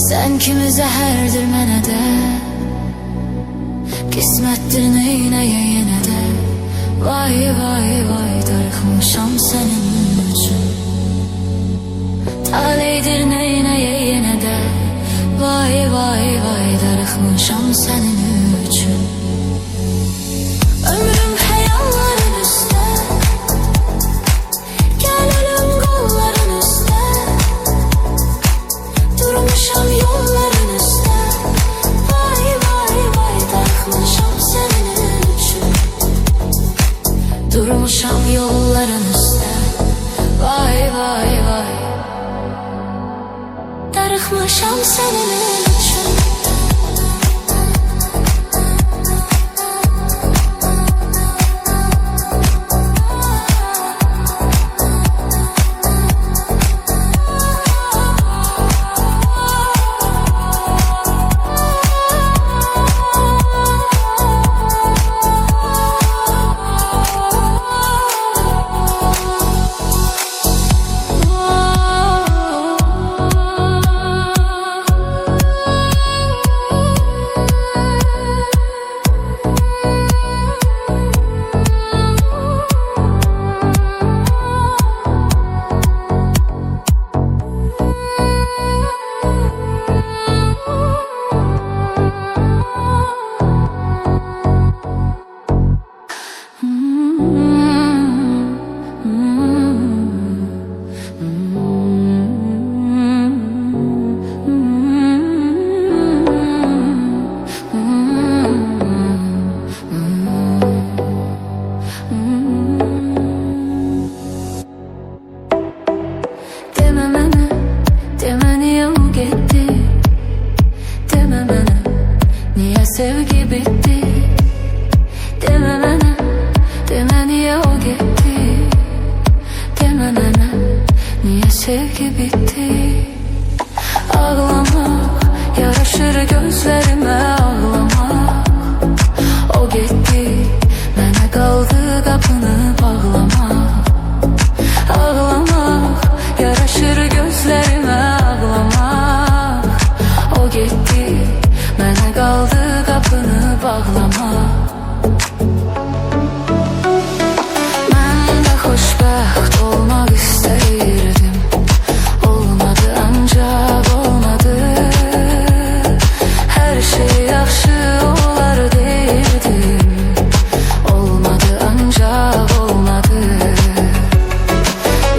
Sen kimi zəhərdir mənə də, qismətdir neynəyə yenə də. Vay vay vay darıxmışam sənin üçün, taleydir neynəyə yenə də. Vay vay vay darıxmışam sənin üçün. Ömrüm xəyalların üstə, gəl ölüm qolların üstə. Durmuşam yolların üstə, vay vay vay darıxmışam sənin üçün. Durmuşam yolların üstə, vay vay vay darıxmışam sənin üçün. Sevgi bitti, deme bana, deme niye o gitti. Deme bana, niye sevgi bitti. Ağlamak yaraşır gözlerime, ağlamak. O gitti, mənə qaldı qapını bağlamak. Ağlamak yaraşır gözlerime, ağlamak. O gitti, mənə qaldı qapını bağlamaq. Mən də xoşbəxt olmaq istəyirdim, olmadı ancaq olmadı. Hər şey yaxşı olar deyirdim, olmadı ancaq olmadı.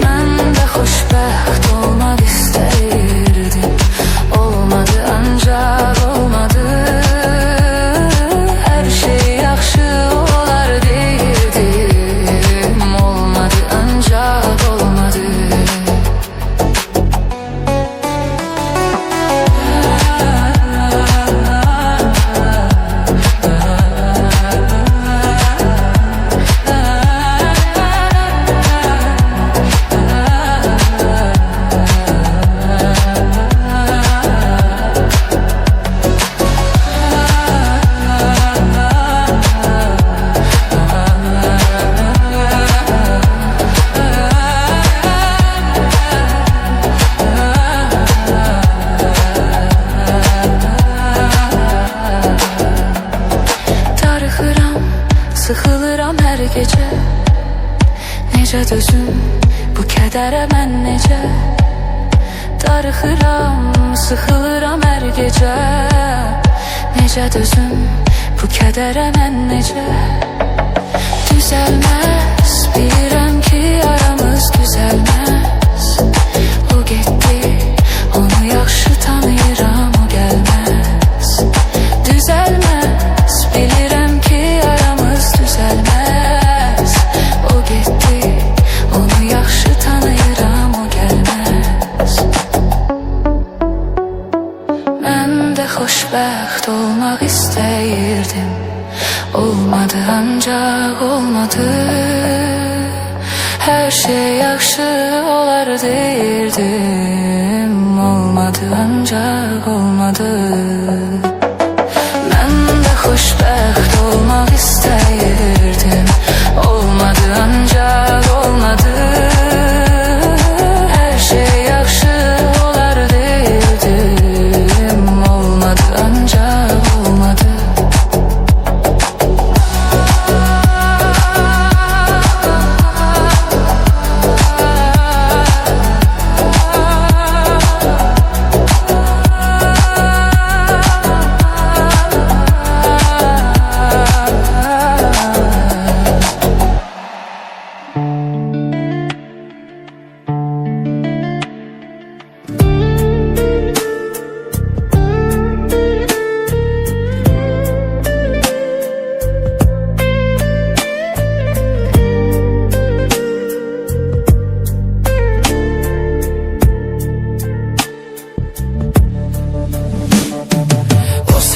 Mən də xoşbəxt olmaq istəyirdim, olmadı ancaq olmadı. Sıxılıram hər gecə, necə dözüm bu kədərə mən necə. Darıxıram, sıxılıram hər gecə, necə dözüm bu kədərə mən necə. Düzəlməz, bilirəm ki aramız düzəlməz. O getdi, onu yaxşı tanıyıram, o gəlməz. Düzəlməz, bilirəm ki aramız düzəlməz. O getdi, onu yaxşı tanıyıram, o gəlməz. Mən də xoşbəxt olmaq istəyirdim, olmadı ancaq olmadı. Hər şey yaxşı olar deyirdim, olmadı ancaq olmadı. Mən də xoşbəxt olmaq istəyirdim, olmadı ancaq olmadı. Hər şey yaxşı olar deyirdim,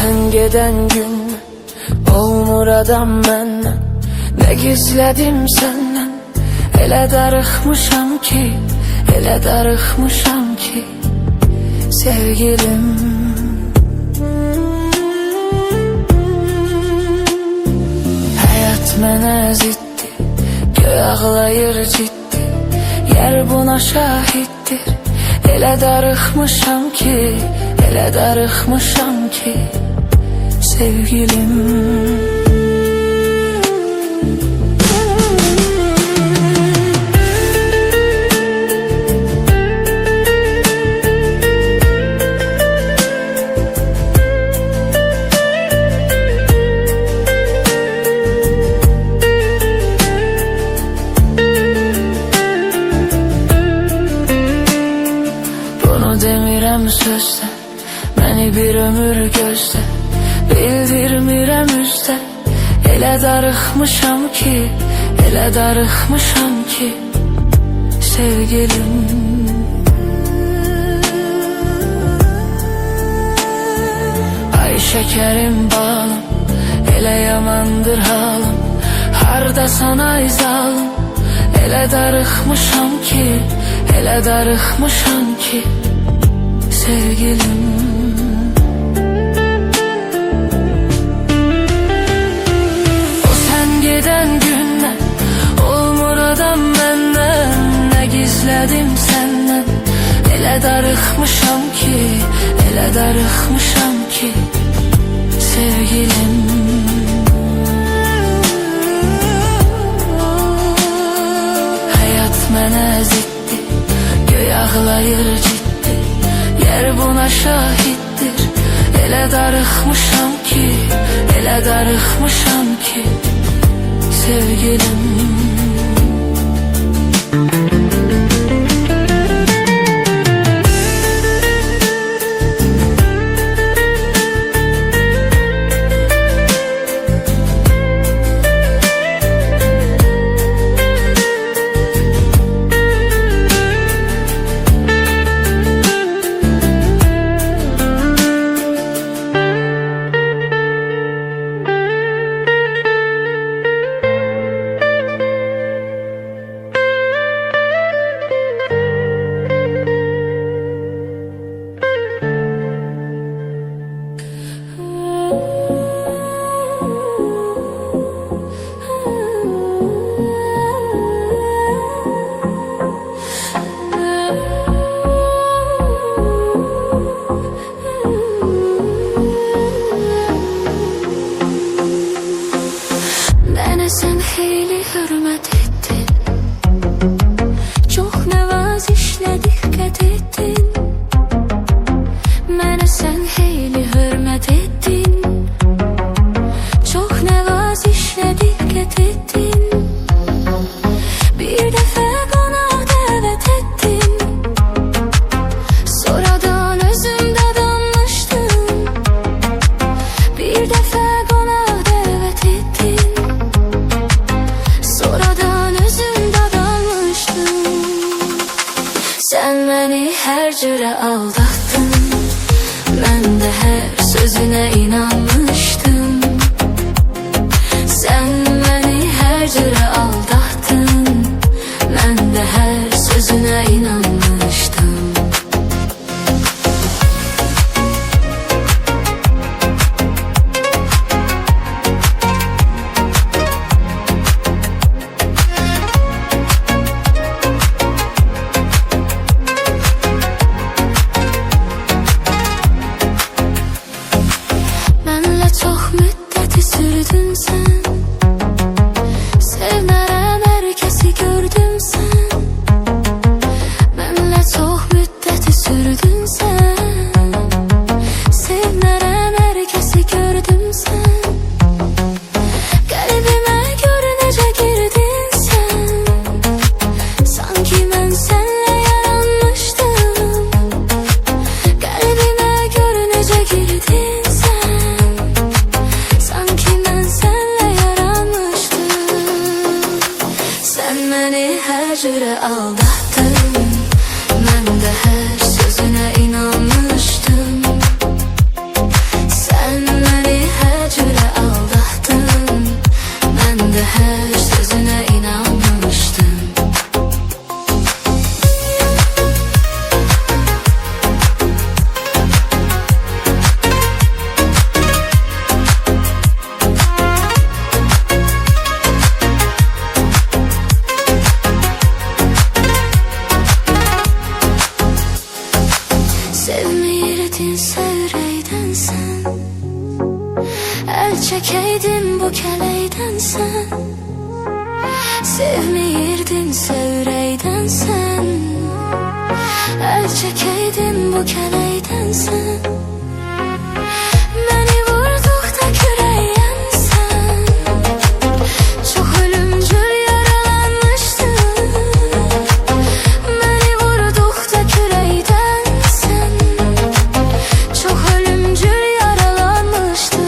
sen geden gün olmur adam məndən. Ne gizledim senden, elə darıxmışam ki, elə darıxmışam ki sevgilim. Həyat mənə ziddi, göy ağlayır ciddi, yer buna şahiddir. Elə darıxmışam ki, elə darıxmışam ki sevgilim. Demirəm sözdə, məni bir ömür gözlə, bildirmirəm üzdə. Elə darıxmışam ki, elə darıxmışam ki sevgilim. Ay şekerim balım, elə yamandır halım, hardasan ay zalım. Elə darıxmışam ki, elə darıxmışam ki sevgilim. O sen giden günden olmur adam məndən. Ne gizledim senden, elə darıxmışam ki, elə darıxmışam ki sevgilim. Hayat mənə ziddi, göy ağlayır ciddi, yer buna şahittir. Elə darıxmışam ki, elə darıxmışam ki sevgilim. Sen xeyli hürmet ettin, çok nəvazişlə diqqət ettin. Mənə sən xeyli hürmet ettin, çok nəvazişlə diqqət ettin. Bir dəfə qonaq dəvət ettin, sonradan özümdə danmışdım. Bir dəfə qonaq dəvət ettin, sen beni her cüre aldattın, ben de her sözüne inanmıştım. Sen beni her cüre aldattın, ben de her sözüne inanmıştım. Sürdün sen, sevmərəm hər kəsi gördüm sen. Mənlə çox müddəti sürdün sen, sevmərəm hər kəsi gördüm sen. Qəlbimə gör necə girdin sen, sanki mən sənlə yaranmışdım. Qəlbimə gör necə girdin sen, sanki mən sənlə yaranmışdım. Sen beni her cüre aldattın, mən də hər sözünə inanmışdım. Sen çekeydin bu keleyden sen, sevmeyirdin sevreyden sen. El çekeydin bu keleyden sen, beni vurdukta küreyen sen. Çok ölümcül yaralanmıştın, beni vurdukta küreyden sen. Çok ölümcül yaralanmıştın.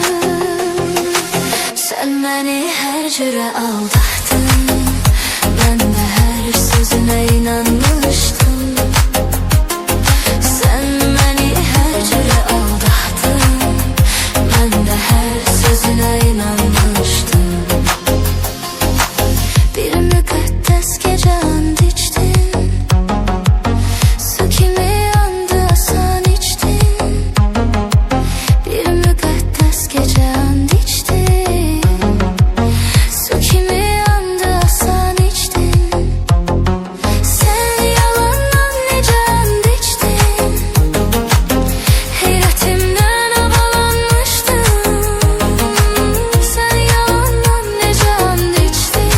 Sen beni her cüre aldattın, ben de her sözüne inanmıştım. Sen beni her cüre aldattın, ben de her sözüne inanmıştım. Bir mukaddes gece and içtin, su kimi yandı asan içtin. Bir mukaddes gece and içtin, su kimi yandı asan içtin. Sen yalandan nece and içtin, hayretimden havalanmıştım. Sen yalandan nece and içtin,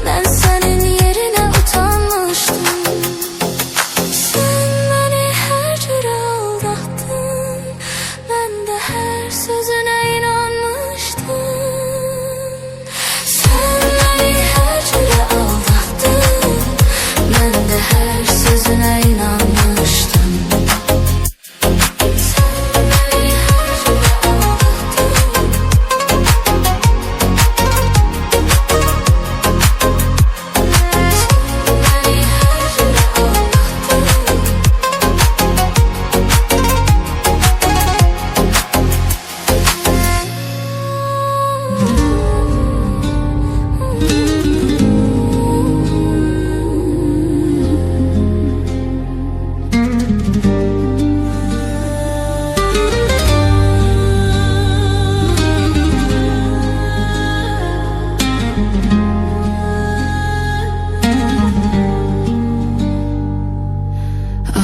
ben senin yerine utanmıştım. Sen beni her cüre aldattın, ben de her sözüne inanmıştım. Sen beni her cüre aldattın, ben de her sözüne inanmıştım. Sen beni her cüre aldattın, beni her cüre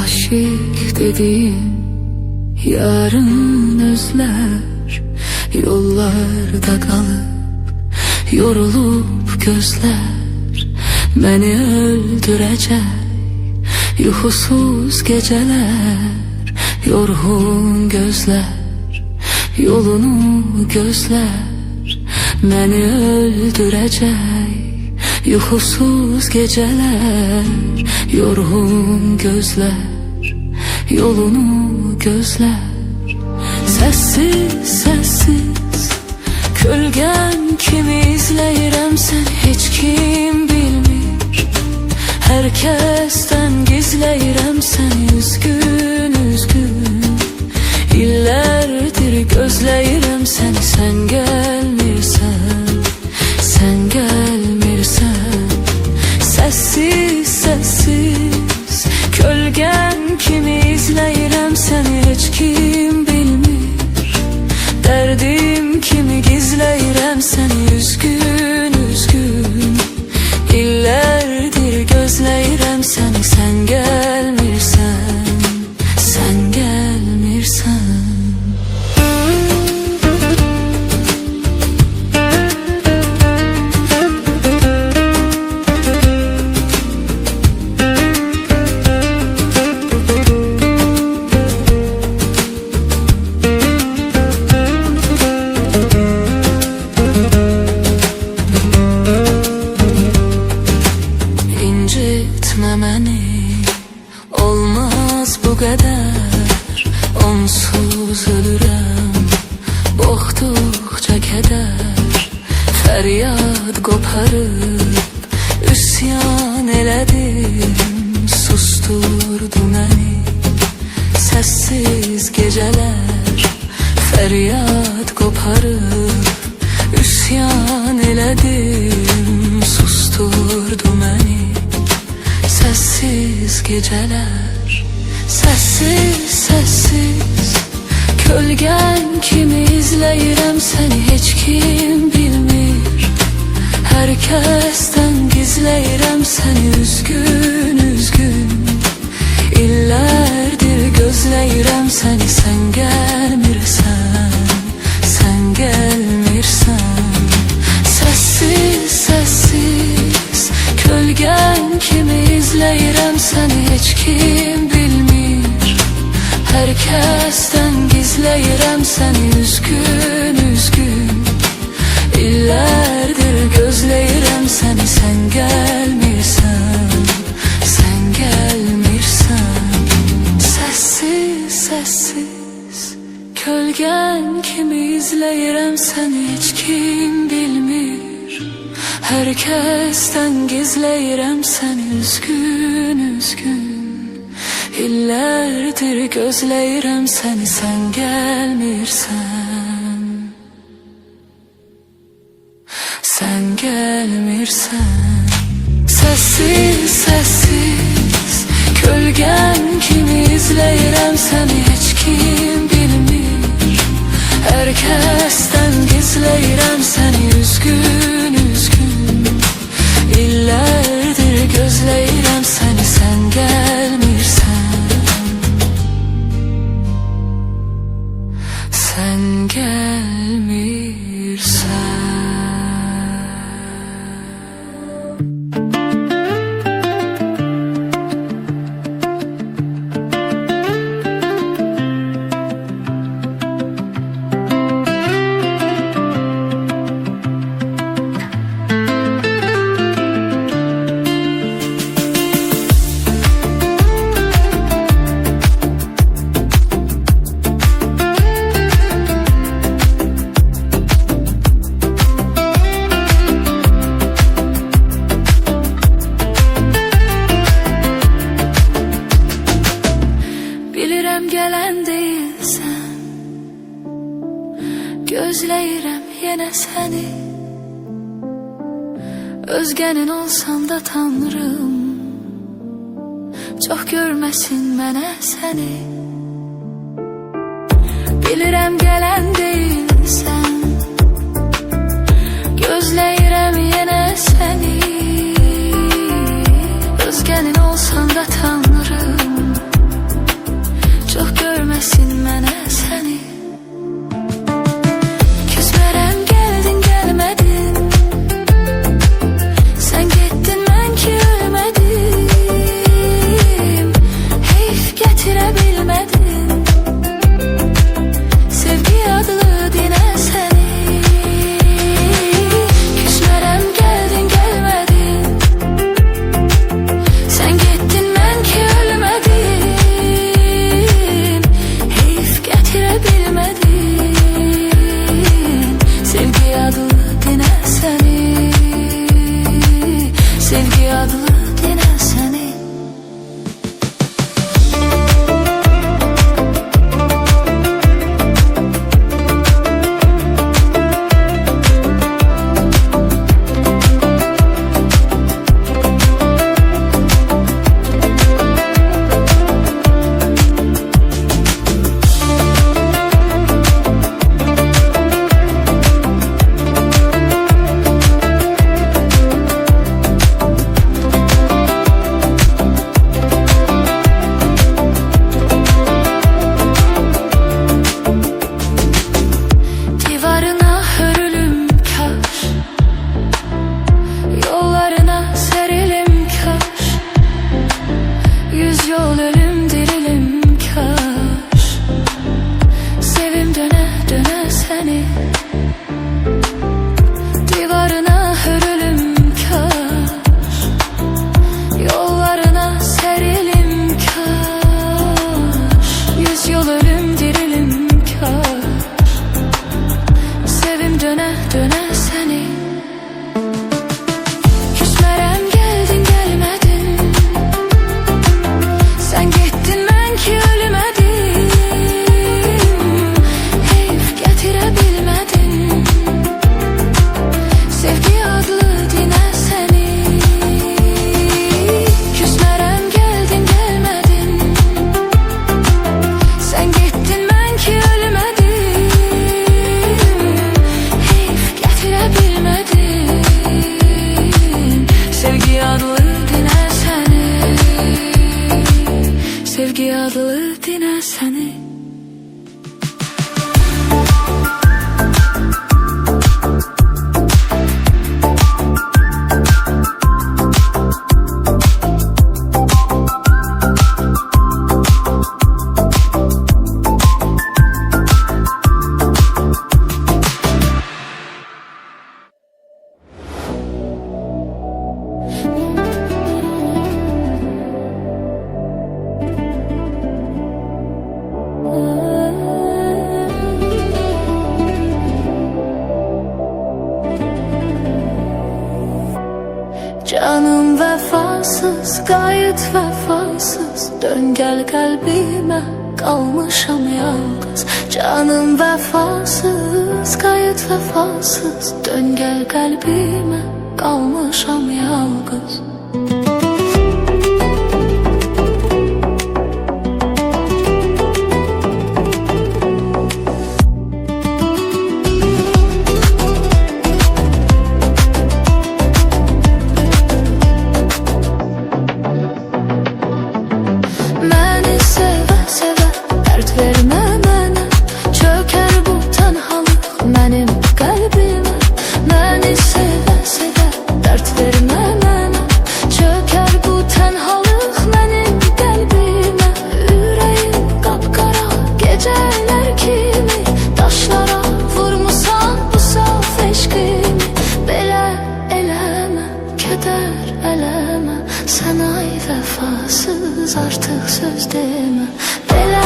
aşık dediğim yarın özler, yollarda kalıp yorulup gözler beni öldürecek. Yuhusuz geceler, yorgun gözler yolunu gözler beni öldürecek. Yuhusuz geceler, yorgun gözler yolunu gözler. Sessiz sessiz kölgen kimi izleyirəm sen, hiç kim bilmir. Herkesten gizleyirəm sen, üzgün üzgün. İllerdir gözleyirəm seni, sen gelmirsen, sen gelmirsen. Sessiz sessiz kölgen kimi izleyirəm seni, hiç kim bilmir. Derdim kimi gizleyirəm seni, üzgün üzgün. İllerdir gözleyirəm seni, sen gelmirsen, sen gelmirsen. İncitme beni, olmaz bu kadar. Onsuz ölürəm, boğduqca keder. Feryat qoparıb, üsyan elədim, susturdu məni. Sessiz geceler, feryat qoparıb, üsyan elədim, susturdu məni. Sessiz geceler, sessiz sessiz kölgen kimi izleyirəm seni, hiç kim bilmir. Herkesten gizleyirəm seni, üzgün üzgün. İllerdir gözleyirəm seni, sen gelmirsen, sen səni heç kim bilmir. Hər kəsdən gizləyirəm səni üzgün, üzgün. İllərdir gözləyirəm səni, sən gəlmirsən, sən gəlmirsən. Səssiz, səssiz kölgən kimi izləyirəm səni, heç kim bilmir. Hər kəsdən gizləyirəm səni üzgün, üzgün. İllərdir gözləyirəm səni, sən gəlmirsən, sən gəlmirsən. Səssiz, səssiz kölgən kimi izləyirəm səni, heç kim bilmir. Hər kəsdən gizləyirəm səni üzgün, üzgün. İllərdir gözləyirəm səni, sən gəlmirsən, sən gəlmirsən. Bilirəm gələn deyilsən, gözləyirəm yenə səni. Özgənin olsam da Tanrım, çox görməsin mənə səni. Bilirəm gələn deyilsən, gözləyirəm yenə səni. Özgənin olsam da Tanrım, çox görməsin mənə səni. Küsmərəm, gəldin, gəlmədin. Sən getdin, mən ki ölmədim. Heyf gətirə bilmədin. Sevgi adı Canım vefasız, gayet vefasız. Dön gel kalbime, kalmışam yalnız. Canım vefasız, gayet vefasız. Dön gel kalbime, kalmışam yalnız. Məni sevə sevə, dərd vermə mənə. Çökər bu tənhalıq mənim qəlbimə. Məni sevə sevə, dərd vermə mənə. Çökər bu tənhalıq mənim qəlbimə. Ürəyim qapqara gecələr kimi. Daşlara vurmusan bu saf eşqimi. Belə eləmə, kədər eləmə. Sən ay vəfasız, artıq söz demə. Belə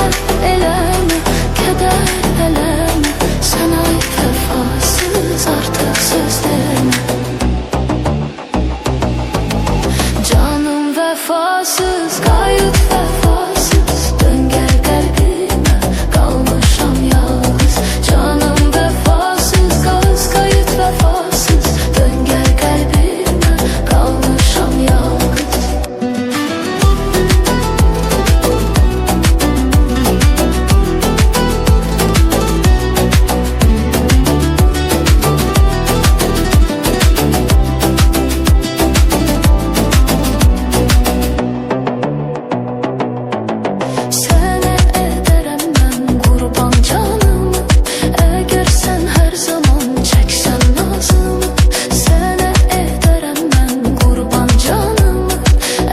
eləmə, kədər eləmə. Sən ay vəfasız, artıq söz demə. Canım vəfasız, qayıt vəfasız. Dön gəl qəlbimə, qalmışam yalnız. Canım vəfasız, qayıt vəfasız. Dön gəl qəlbimə, qalmışam yalnız. Sənə edərəm mən qurban canımı. Əgər sən hər zaman çəksən nazımı. Sənə edərəm mən qurban canımı.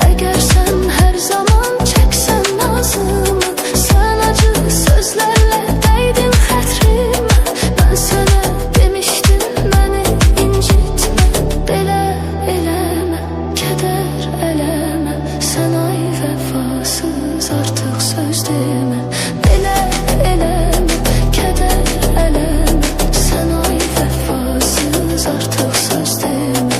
Əgər sən hər zaman çəksən nazımı. Sən acı sözlərlə dəydin xətrimə. Mən sənə demişdim məni incitmə. Belə eləmə, kədər eləmə. Sən ay vəfasız, artıq söz demə. Belə eləmə, kədər eləmə. Sən ay vəfasız, artıq söz demə.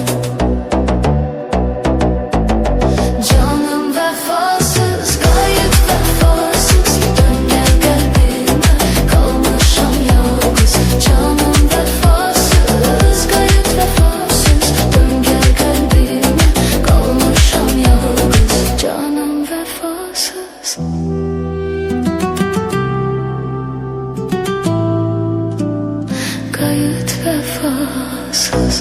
Canım vəfasız, qayıt vəfasız. Dön gəl qəlbimə, qalmışam yalnız. Canım vəfasız, qayıt vəfasız. Dön gəl qəlbimə, qalmışam yalnız. Canım vəfasız. Qayıt vəfasız.